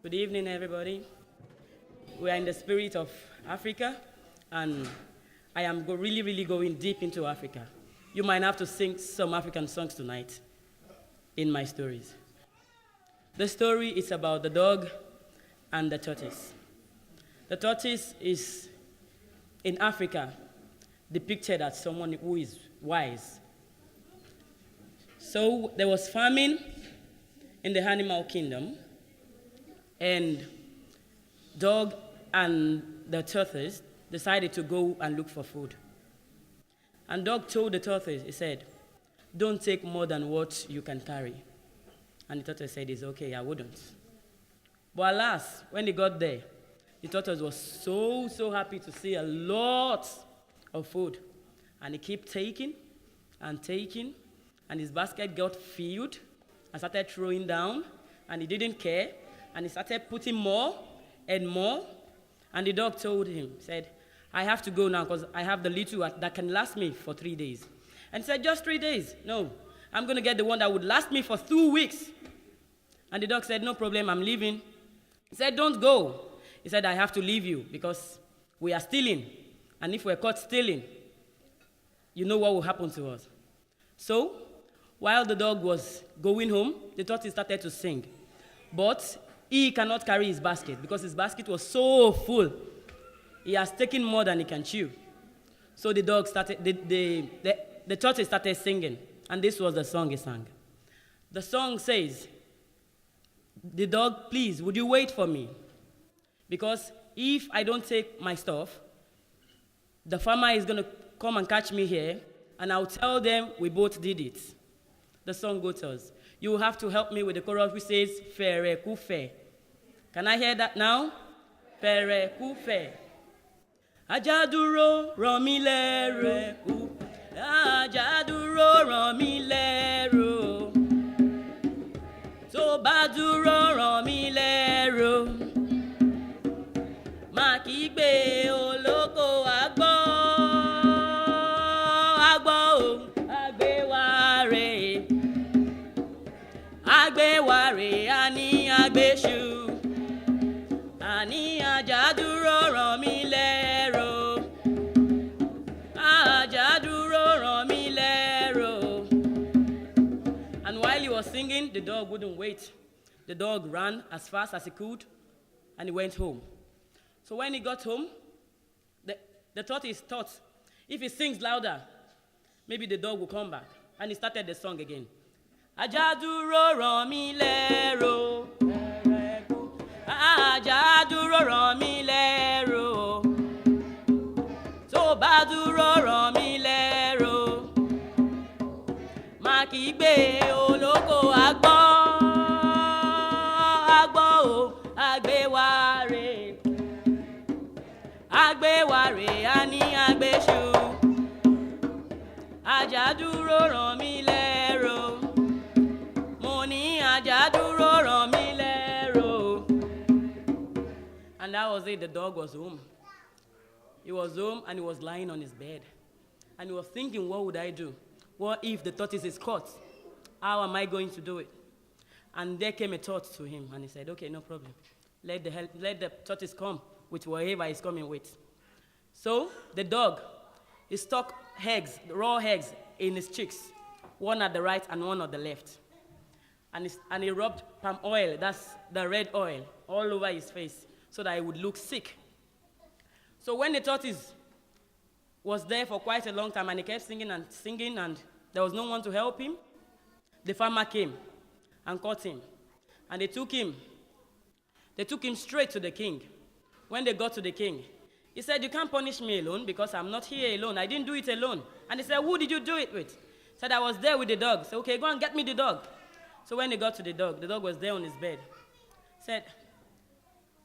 Good evening, everybody. We are in the spirit of Africa, and I am really going deep into Africa. You might have to sing some African songs tonight in my stories. The story is about the dog and the tortoise. The tortoise is, in Africa, depicted as someone who is wise. So there was famine in the animal kingdom, and dog and the tortoise decided to go and look for food. And dog told the tortoise, he said, "Don't take more than what you can carry." And the tortoise said, "It's okay, I wouldn't." But alas, when he got there, the tortoise was so happy to see a lot of food. And he kept taking, and his basket got filled and started throwing down, and he didn't care, and he started putting more and more. And the dog told him, said, "I have to go now because I have the little that can last me for 3 days." And he said, "Just 3 days? No, I'm going to get the one that would last me for 2 weeks." And the dog said, "No problem, I'm leaving." He said, "Don't go." He said, "I have to leave you because we are stealing. And if we're caught stealing, you know what will happen to us." So, while the dog was going home, the tortoise started to sing. But he cannot carry his basket because his basket was so full. He has taken more than he can chew. So the tortoise started singing, and this was the song he sang. The song says, "The dog, please, would you wait for me? Because if I don't take my stuff, the farmer is going to come and catch me here, and I'll tell them we both did it." The song goes us. You will have to help me with the chorus which says, "Fere ku fe." Can I hear that now? Fere ku fe. Ajaduro romile ku. Ajaduro romile. So baduro romile. Makigbe oloko agbo. Agbeware ani agbeshu ani ajaduro ràn mí lẹ́rọ̀ ajaduro ràn mí lẹ́rọ̀. And while he was singing, the dog wouldn't wait. The dog ran as fast as he could, and he went home. So when he got home, the tortoise thought, if he sings louder, maybe the dog will come back. And he started the song again. Ajaduro ràn mí lẹ́rọ̀. Ajaduro ràn mí lẹ́rọ̀. Tó bá dúró ràn mí lẹ́rọ̀. Má kígbe olóko àgbọ̀. Àgbọ̀ o, agbéware. Agbéware á ní agbéṣu. Ajaduro ràn mí lẹ́rọ̀. And that was it. The dog was home. He was home and he was lying on his bed. And he was thinking, what would I do? What if the tortoise is caught? How am I going to do it? And there came a thought to him, and he said, "Okay, no problem. Let the tortoise come with whatever he's coming with." So the dog, he stuck eggs, raw eggs, in his cheeks, one at the right and one at the left. And he rubbed palm oil, that's the red oil, all over his face so that he would look sick. So when the tortoise was there for quite a long time and he kept singing and there was no one to help him, the farmer came and caught him. And they took him straight to the king. When they got to the king, he said, "You can't punish me alone because I'm not here alone. I didn't do it alone." And he said, "Who did you do it with?" He said, "I was there with the dog." He said, "Okay, go and get me the dog." So when they got to the dog was there on his bed. He said,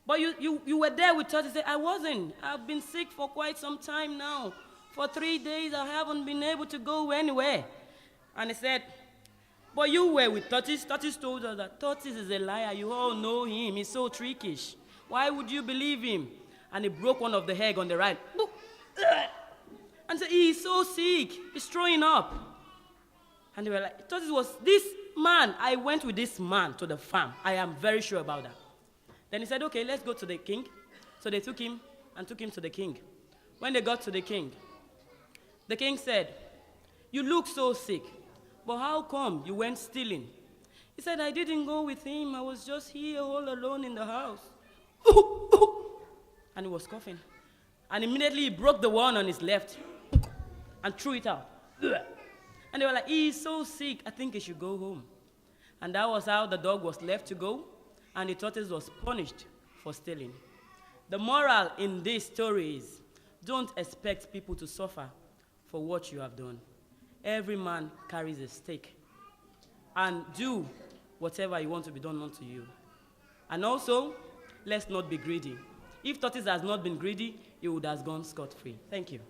"But you were there with us." He said, "I wasn't. I've been sick for quite some time now. For 3 days, I haven't been able to go anywhere." And he said, "But you were with Tortoise." Tortoise told us that Tortoise is a liar. You all know him. He's so trickish. Why would you believe him? And he broke one of the egg on the right. And said, "He's so sick. He's throwing up." And they were like, "Tortoise was this man. I went with this man to the farm. I am very sure about that." Then he said, okay, let's go to the king. So they took him to the king. When they got to the king said, you look so sick, but how come you went stealing? He said, I didn't go with him. I was just here all alone in the house. And he was coughing. And immediately he broke the one on his left and threw it out. And they were like, he's so sick, I think he should go home. And that was how the dog was left to go, and the tortoise was punished for stealing. The moral in this story is, don't expect people to suffer for what you have done. Every man carries a stake. And do whatever you want to be done unto you. And also, let's not be greedy. If tortoise has not been greedy, he would have gone scot-free. Thank you.